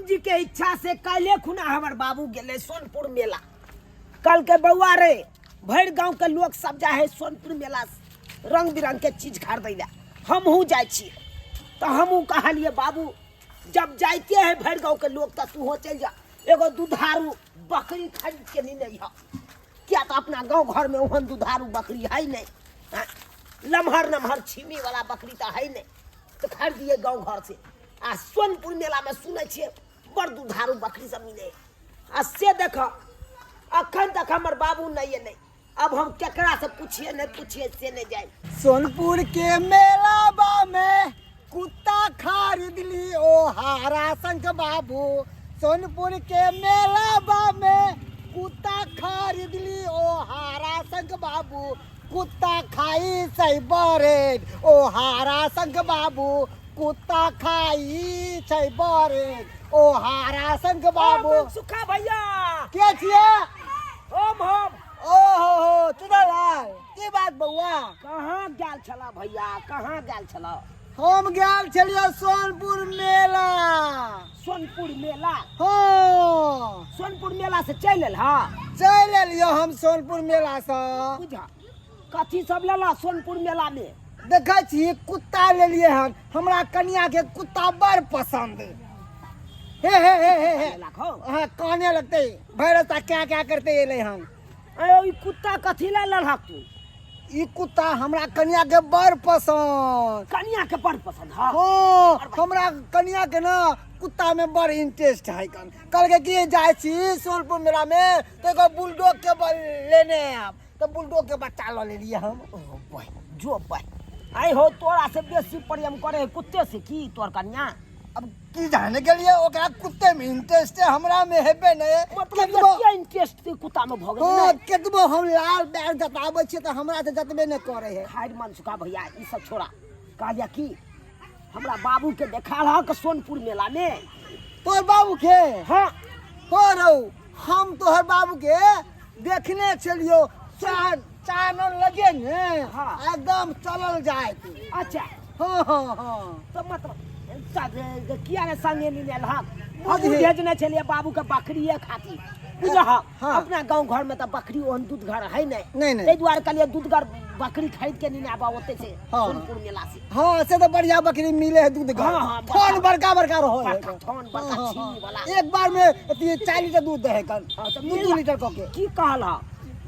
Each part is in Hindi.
जी के इच्छा से काले खुना हमर बाबू गेले सोनपुर मेला। कल के बउआ रे भर गांव के लोग सब जा है सोनपुर मेला रंग बिरंग के चीज खरीदै ला। हमहू जाय छी तो हमहू कहलिए बाबू जब जाते है भर गांव के लोग तो तू चल जा एगो दुधारू बकरी खरीद के नहीं है। क्या तो अपना गांव घर में ओहन दुधारू बकरी है नहीं, लम्हर नम्हर छीमी वाला बकरी तो है नहीं, तो खरीदिए गांव घर से। आ सोनपुर मेला में सुने छे बड़ दुधारू बकरी सब मिले। आ से देख अखन तक हमर बाबू नहीं है नहीं। अब हम केकरा से पूछिए नहीं पूछिए से नहीं जाए। सोनपुर के मेला में कुत्ता खरीद ली ओ हारा संग बाबू। सोनपुर के मेला में कुत्ता खरीद ली ओ हारा संग बाबू। कुत्ता खाई सही बरेड ओ हारा संग बाबू। कुत्ता खाई छै बरेड ओ हारा संग बाबू। सुखा भैया के छिए? हम ओहो चुदलाल की बात बउआ? कहाँ गेल छला भैया, कहाँ गेल छला? हम गेल छलिए सोनपुर मेला। सोनपुर मेला? हाँ सोनपुर मेला से चल एल? हाँ चल एलियो हम सोनपुर मेला से। बुझा कथी सब लेला सोनपुर मेला में? देखै छी कुत्ता लेलिए हन। हमरा कन्या के कुत्ता बड़ पसंद। हे हे हे हे हे हाँ काने लगते भैरसा क्या करते एले हन। ई कुत्ता कथी ला लड़हक तू? ई कुत्ता हमरा कन्या के बड़ पसंद। कन्या के बड़ पसंद? हाँ हाँ हमरा कन्या के ना कुत्ता में बड़ इंटरेस्ट है। कल के कि जाय छी सोनपुर मेला में तो एगो बुलडॉग के लेने आब तो बुलडॉग के बच्चा ल ले लिए हम। जो आई हो तोरा से बेसी प्रेम करे है कुत्ते से की तोर कन्या? अब की जाने के लिए ओकरा कुत्ते में इंटरेस्ट है, हमरा में हेबे नहीं। मतलब क्या इंटरेस्ट के कुत्ता में भ गेल? हां केतबो हम लाल बैर जताबै छी त हमरा से जतबे न करे है। खाइर मन सुखा भैया ई सब छोड़ा। कहलिया की हमरा बाबू के देखा रहा के सोनपुर मेला में। तोर बाबू के? हाँ हो रहो हम तोहर बाबू के देखने चलियो चानन लगे ने। हाँ एकदम चलल जाए तू। अच्छा हाँ हाँ हाँ तो मतलब किया ने संगे नहीं लेल? हाँ बाबू भेजने चलिए बाबू के बकरिए खातिर। बुझा हाँ अपना गांव घर में तो बकरी ओहन दूध घर है नहीं नहीं ते द्वारे कहलिए दूध घर बकरी खरीद के नहीं आबा ओते से सोनपुर मेला से। हाँ से तो बढ़िया बकरी मिले है दूध घर। हाँ थोन बड़का बड़का रहो है। थोन बड़का छीनी वाला एक बार में 4 लीटर दूध दे है कल। हाँ तो 2 लीटर के की कहला?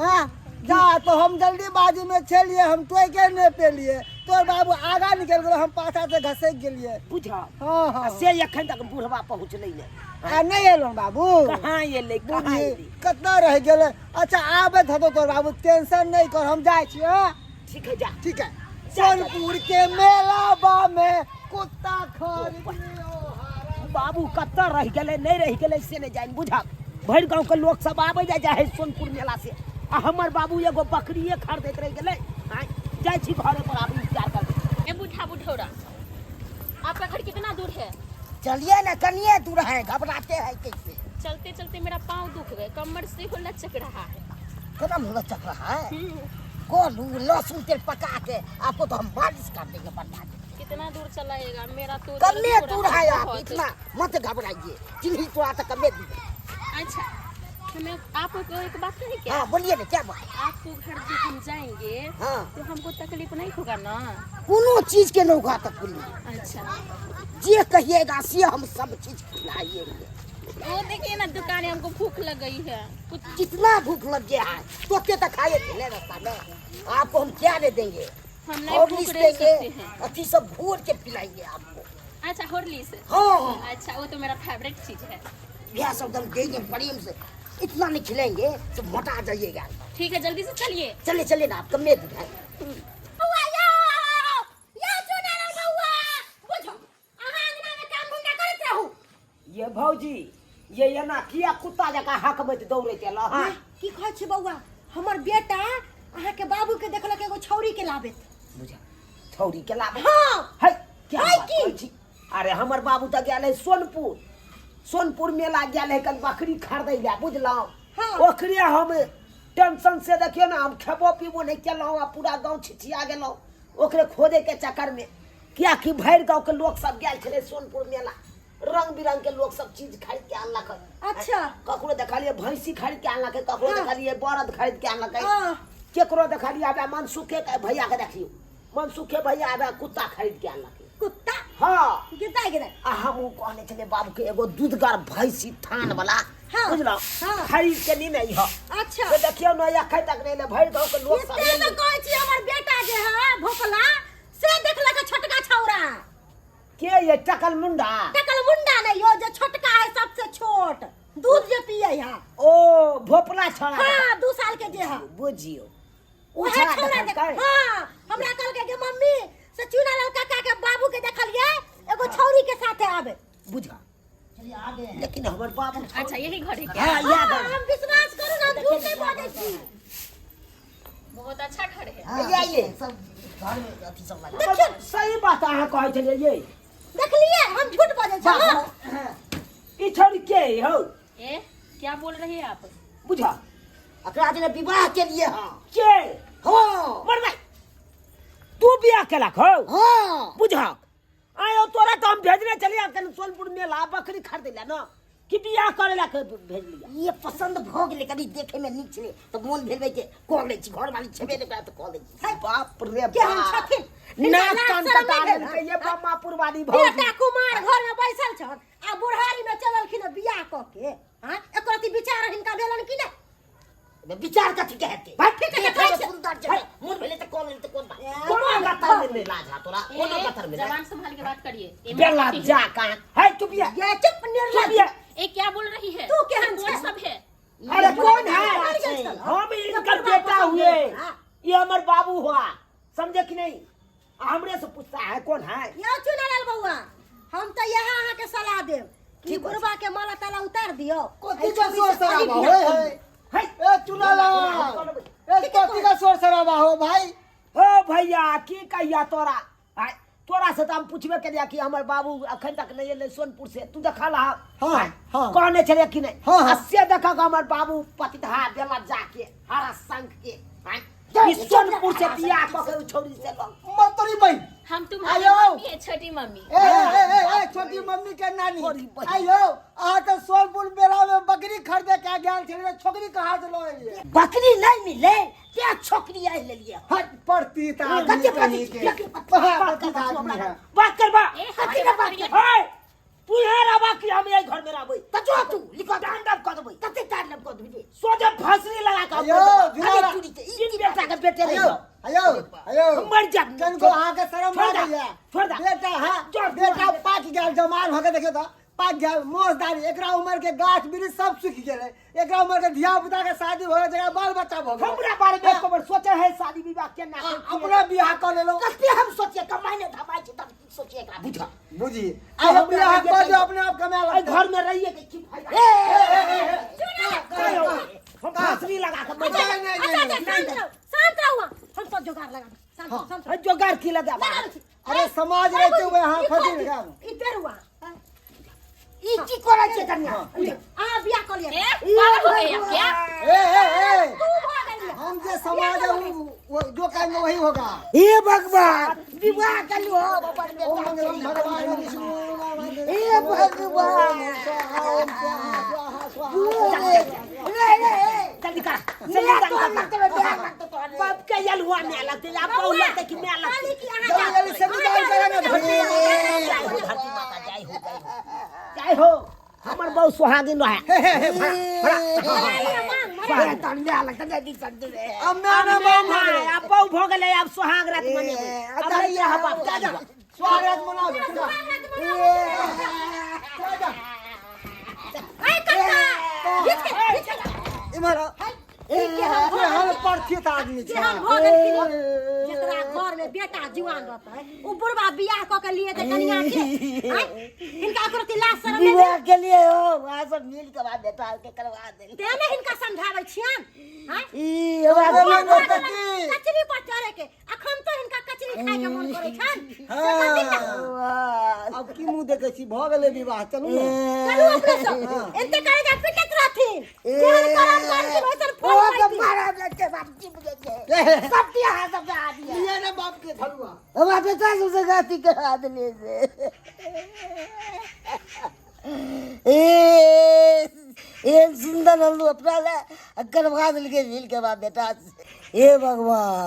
हां जा तो हम जल्दीबाजी में चलिए हम टोय के नहीं पेलिए। तोर बाबू आगा निकल गेल हम पाछा से घसक गेलिए। बुझा हां हां से एखन तक बुढ़वा पहुंचलै ने। आ नहीं एलो बाबू? कहां एलै कहां एलै? कितना रह गेले? अच्छा आबत हतो तोर बाबू टेंशन नहीं कर हम जाय छी। हां ठीक है जा। ठीक है सोनपुर के मेला में कुत्ता खरीद बाबू कत्ता रह गेलै नहीं रह गेलै से नहीं जान। बुझा भर गांव के लोग सब आबे जाय है सोनपुर मेला से। आ हमर बाबू एगो बकरिए खरीदैत रह गेलै। जाय छी घरे पर आब इंतजार कर। ए बुढ़ा बुढ़ौरा आपका घर कितना दूर है? चलिए ना कनिए दूर है घबराते हैं कैसे? चलते चलते मेरा पाँव दुख गए, कमर से हो लचक रहा है। कदम लचक रहा है? गोलू लहसुन तेल पका के आपको तो हम मालिश कर देंगे बता देंगे। कितना दूर चलाएगा? मेरा तो कन्ने दूर है आप इतना मत घबराइए। चिन्ही थोड़ा तक कमे दी। अच्छा हमें आपको एक बात है क्या? हाँ बोलिए ना क्या बात? आपको घर जब हम जाएंगे हाँ तो हमको तकलीफ नहीं होगा ना? कोनो चीज के नौका तक बोलिए। अच्छा जे कहिएगा से हम सब चीज खिलाएंगे। वो देखिए ना दुकान है, हमको भूख लग गई है कुछ। कितना भूख लग गया है तो के तक खाए थे रास्ता में। आपको हम क्या दे देंगे? हम नहीं भूख रह सकते हैं। अति सब घोर के पिलाएंगे आपको। अच्छा हॉर्लिक्स? हाँ अच्छा वो तो मेरा फेवरेट चीज है। यह सब हम देंगे प्रेम से। इतना नहीं खिलाएंगे तो मोटा जाइएगा। ठीक है जल्दी से चलिए। चलिए चलिए ना आप कमे दूध है। ये भौजी ये ना किया कुत्ता जका हकबैत दौड़े चला। हां की कहै छै बौआ? हमर बेटा अहाँ के बाबू के देखलक एगो छौरी के लाबे। बुझा छौरी के लाबे? हां है क्या है बात की? कहै छी? अरे हमर बाबू त गेल है सोनपुर मेला गेल है कल बकरी खरीदै ले बुझलौ। हाँ ओकरे हम टेंशन से देखियो ना हम खेबो पीबो नहीं केलौ आ पूरा गांव छिछिया गेलौ ओकरे खोदे के चक्कर में। क्या कि भर गांव के लोग सब गेल छले सोनपुर मेला। रंग बिरंग के लोग सब चीज खरीद के आनलक है। अच्छा ककरो देखलिए भैंसी खरीद के आनलक है, ककरो हाँ। देखलिए बरद खरीद के आनलक है, हाँ। केकरो देखलिए आबे मनसुखे के भैया के देखियो मनसुखे भैया आबे कुत्ता खरीद के आनलक है। कुत्ता हाँ गिरता गिरा आ हम कहने चले बाबू के एगो दूधगर भैंसी थान वाला हाँ। बुझलो हाँ। खरीद के नहीं नहीं हो अच्छा तो देखियो न या खै तक नहीं ले भर गांव के लोग सब इतने तो कहै छी हमर बेटा जे है भोकला से देखलक छोटका छौरा के ये टकल मुंडा टकल मुंडा नहीं हो जो छोटका है सबसे छोट दूध जे पिए है ओ भोपला छोड़ा हाँ 2 साल के जे है बुझियो ओहे छौरा देख हाँ हमरा कहलकै के मम्मी से चुनालाल काका के बाबू के देखलिए एगो छौरी के साथे आवे बुझा लेकिन हमर बाबू अच्छा यही घर है क्या? हाँ याद हाँ, हम विश्वास करू ना झूठ नहीं बोलै छी बहुत अच्छा घर है। है ये सब घर में अथी सब लगा सही बात अहाँ कहै छलिए ये देखलिए हम झूठ बोलै छी हाँ। ई छोरी के हो ए क्या बोल रही है आप? बुझा अपना ने विवाह के लिए हां के हां मर भाई तू बियाह केलक हो हां बुझा आयो तोरा तो हम भेजने चलिए आपके सोनपुर मेला बकरी खरीद ले ना कि बियाह करे ला के भेज लिया ये पसंद भ गेले कभी देखे में नीक छले तो मोन भेल के कह ले छी घर वाली छबे ने तो कह ले छी बाप रे के हम बाप छथिन ना कान कटा के ये ब्रह्मापुर वाली भौजी बेटा कुमार घर में बैसल छन आ बुढ़ारी में चललखिन बियाह क के हां एकरती विचार हिनका भेलन कि नहीं विचार कथी कहते भाई ठीक है सुंदर जगह मोन भेले तो कह ले तो कोन बात कोनो गतर में लाज हा तोरा कोनो ए, गतर में जबान संभाल के बात करिए। ए, बेला मैं जा कान है तू बियाह ये चुप तू निर्लज बियाह ए क्या बोल रही है? तू केहन कौन छै? सब है? अरे कौन मर है गई चल। हम इनका बेटा हुए ये हमार बाबू हुआ समझे कि नहीं हमरे से पूछता है कौन है यो चुनालाल बउआ हम तो यहाँ अहाँ के सलाह देब कि बुढ़वा के माला ताला उतार दियो कथी का शोर शराबा होय है ए चुनाला ए कथी का शोर शराबा हो भाई हो भैया की कहिया तोरा आय, तोरा से तो हम पूछबे करिया कि हमर बाबू अखन तक नहीं एले सोनपुर से तू देखा ला हाँ, हाँ। कहने चले कि नहीं हाँ, हाँ। अस्से देखा कि हमर बाबू पतिधा देला जाके हरा संग के आय, ई सोनपुर से बियाह क के उ छोरी से लग मतरी बहन हम तुम्हारी आयो। मम्मी है, छोटी मम्मी। ए छोटी मम्मी के नानी छोरी बहन। आयो आ तो सोनपुर मेला में बकरी खरीदे के गेल छले छोकरी कहां से लए लिए बकरी नहीं मिले क्या छोकरी आई ले लिए हट पड़ती ता कच्चे कहीं के बात कर बा ए, हमारी बकरी- ओए तू यहाँ रहा कि हम यही घर में रहबै त जो तू लिखो डांडप कर देबै कते डांडप कर देबै सोजे फांसी लगा के आयो, जुलारा। इन बेटा के बेटे नहीं आयो हो आयो हम मर जा जन को आके शर्म छोड़ आ दा, गया छोड़ दा। बेटा हां जोर, बेटा जोर। पाक गेल जमाल होके देखियो तो पाक गेल मोजदारी एकरा उम्र के गाछ वृक्ष सब सूख गेले एकरा उम्र के धिया पुता के शादी हो जगह बाल बच्चा भ गेल हमरा बारे में खबर सोचे है शादी विवाह के ना अपना बियाह कर लेलो कते हम सोचे कमाई ने धमाई छै तब सोचे एकरा बुझा बुझी आ हम बियाह कर दे अपने आप कमा ए ले घर में रहिए के की फायदा हम फांसी लगा के मर नहीं, नहीं, अच्छा नहीं, अच्छा शांत रहो हम सब जुगाड़ लगा शांत शांत ए जोगार की लगा अरे समाज रहते हुए हां फटी लगा ई पेरुआ ई की करे छै कन्या आ बियाह कर लिया ए, पागल हो गई आप क्या? ए तू भाग गई हम जो समाज है वो जो कहेंगे वही होगा हे भगवान विवाह कर लो अपन ओम मंगलम भगवान विष्णु हे भगवान जल्दी कर बाप के यल हुआ मैं लगते आप बोल लगते कि मैं लगते जल्दी संविधान करेंगे धरती माता जय हो जय हो हमर बहुत सुहागिन रहे अब मैं अब बहु भो गेलै अब सुहाग रात मनेबै अब रहिए हम बाप जा स्वागत मनाओ ए कक्का इमर हम परिचित आदमी छै केहन भऽ गेलखिन जेकरा घर में बेटा जवान रहतै उ बुढ़वा बियाह क के लिए त कनिया के हिनका करती लाज शरम नहीं विवाह के लिए हो वहां सब मिल के बाद बेटा के करवा दे तेने हिनका समझाबै छियन हैं ई हमरा कचरी पर चढ़े के अखन तो हिनका कचरी खाए के मन करे छन अब की मुंह देखे छी भ गेलै विवाह चलू ने चलू अपने सब एते करे जा पिटत रहथिन केहन करम करके वैसन फल ओ के पाइती। मारा के बाप चिप गए सब दिया हाथ पे आ दिया ये ना बाप के फलुआ हमारे बेटा से गाती के हाथ ले से ए सुंदर लल्लू अपना ले अक्कर भाग के झील के बाद बेटा हे भगवान